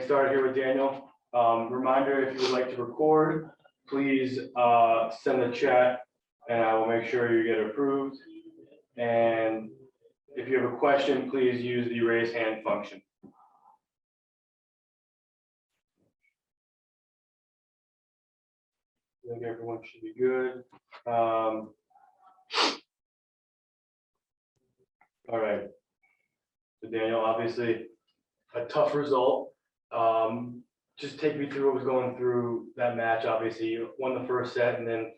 started here with Daniel. Reminder, if you would like to record, please send the chat and I will make sure you get approved. And if you have a question, please use the raise hand function. I think everyone should be good. All right. So Daniel, obviously a tough result. Just take me through what was going through that match. Obviously, you won the first set and then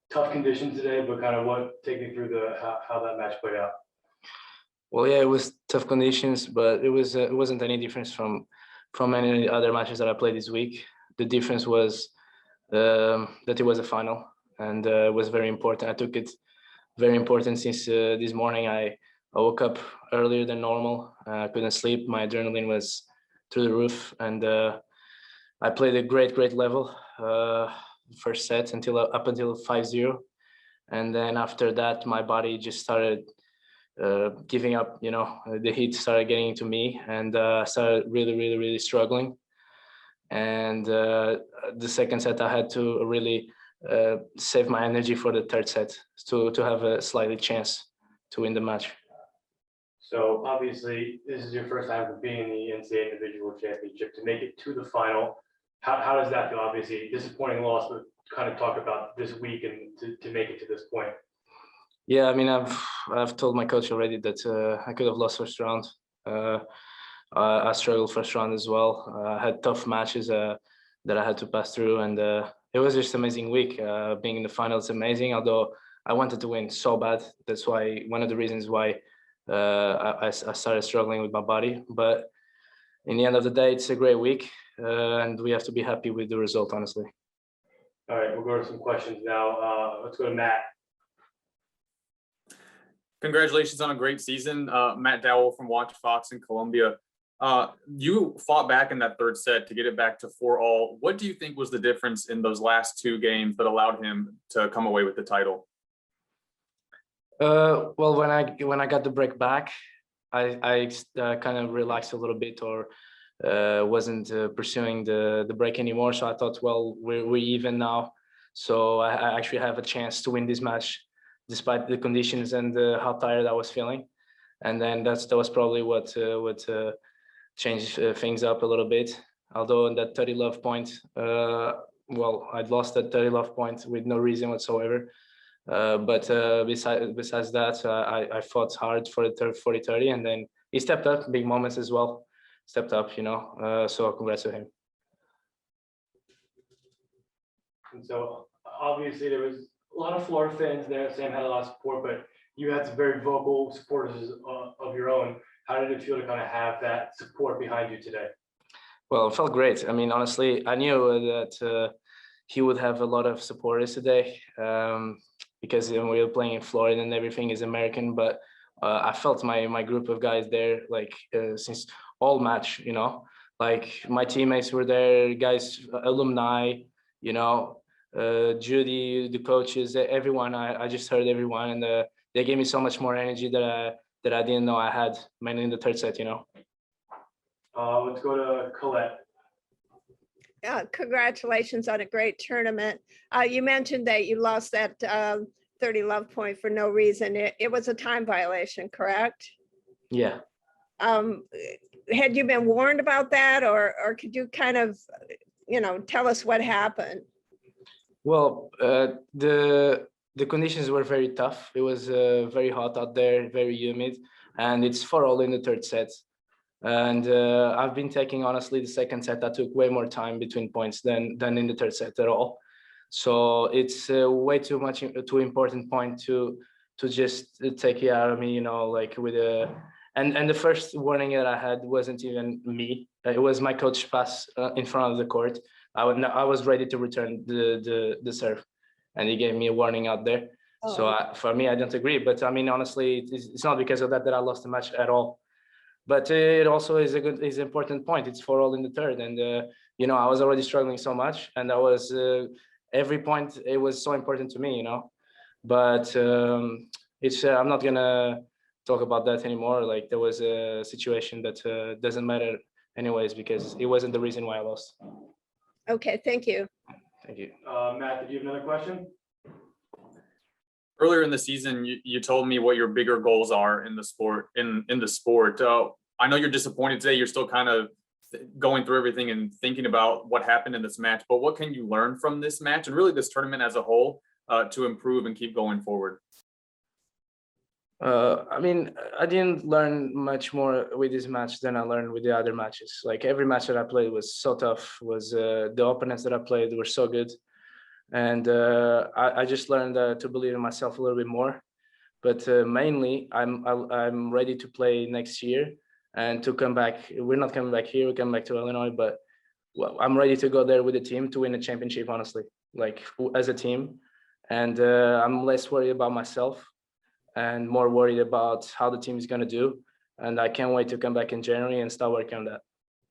tough conditions today, but kind of take me through how that match played out. Well, yeah, it was tough conditions, but it wasn't any difference from any other matches that I played this week. The difference was that it was a final, and it was very important. I took it very important since this morning. I woke up earlier than normal. I couldn't sleep. My adrenaline was through the roof, and I played a great level first set up until 5-0, and then after that my body just started giving up. You know, the heat started getting into me, and I started really struggling. And the second set I had to really save my energy for the third set to have a slightly chance to win the match. So obviously this is your first time being in the NCAA individual championship. To make it to the final, how does that feel? Obviously disappointing loss, but kind of talk about this week and to make it to this point. Yeah, I mean, I've told my coach already that I could have lost first round. I struggled first round as well. I had tough matches that I had to pass through, and it was just an amazing week. Being in the final is amazing, although I wanted to win so bad. That's why one of the reasons why I started struggling with my body. But in the end of the day, it's a great week, and we have to be happy with the result, honestly. All right, we'll go to some questions now. Let's go to Matt. Congratulations on a great season. Matt Dowell from Watch Fox in Columbia. You fought back in that third set to get it back to 4-all. What do you think was the difference in those last two games that allowed him to come away with the title? Well, when I got the break back, I kind of relaxed a little bit, or wasn't pursuing the break anymore. So I thought, well, we're even now, so I actually have a chance to win this match, despite the conditions and how tired I was feeling. And then that was probably what changed things up a little bit. Although in that 30 love point, well, I'd lost that 30 love point with no reason whatsoever. But besides that, I fought hard for the 40-30, and then he stepped up, big moments as well, stepped up, you know, so congrats to him. And so obviously there was a lot of Florida fans there. Sam had a lot of support, but you had some very vocal supporters of your own. How did it feel to kind of have that support behind you today? Well, it felt great. I mean, honestly, I knew that he would have a lot of supporters today, because we were playing in Florida and everything is American. But I felt my group of guys there, like since all match, you know, like my teammates were there, guys, alumni, you know, Judy, the coaches, everyone. I just heard everyone, and they gave me so much more energy that I didn't know I had, mainly in the third set, you know. Let's go to Colette. Yeah, congratulations on a great tournament. You mentioned that you lost that 30 love point for no reason. It was a time violation, correct? Yeah. Had you been warned about that, or could you kind of, you know, tell us what happened? Well, the conditions were very tough. It was very hot out there, very humid, and it's 4-all in the third set. And I've been taking, honestly, the second set, that took way more time between points than in the third set at all. So it's way too important point to just take it out of me, you know, like with a, and the first warning that I had wasn't even me. It was my coach pass in front of the court. I was ready to return the serve, and he gave me a warning out there. Oh. So for me, I don't agree. But I mean, honestly, it's not because of that I lost the match at all. But it also is an important point. It's 4-all in the third, and you know, I was already struggling so much, and I was every point, it was so important to me, you know. But it's I'm not gonna talk about that anymore. Like, there was a situation that doesn't matter anyways, because it wasn't the reason why I lost. Okay, thank you. Thank you. Matt, did you have another question? Earlier in the season, you told me what your bigger goals are in the sport. I know you're disappointed today. You're still kind of going through everything and thinking about what happened in this match. But what can you learn from this match and really this tournament as a whole to improve and keep going forward? I mean, I didn't learn much more with this match than I learned with the other matches. Like every match that I played was so tough. The opponents that I played were so good, and I just learned to believe in myself a little bit more. But mainly, I'm ready to play next year and to come back. We're not coming back here. We come back to Illinois, but well, I'm ready to go there with the team to win a championship. Honestly, like as a team, and I'm less worried about myself and more worried about how the team is going to do. And I can't wait to come back in January and start working on that.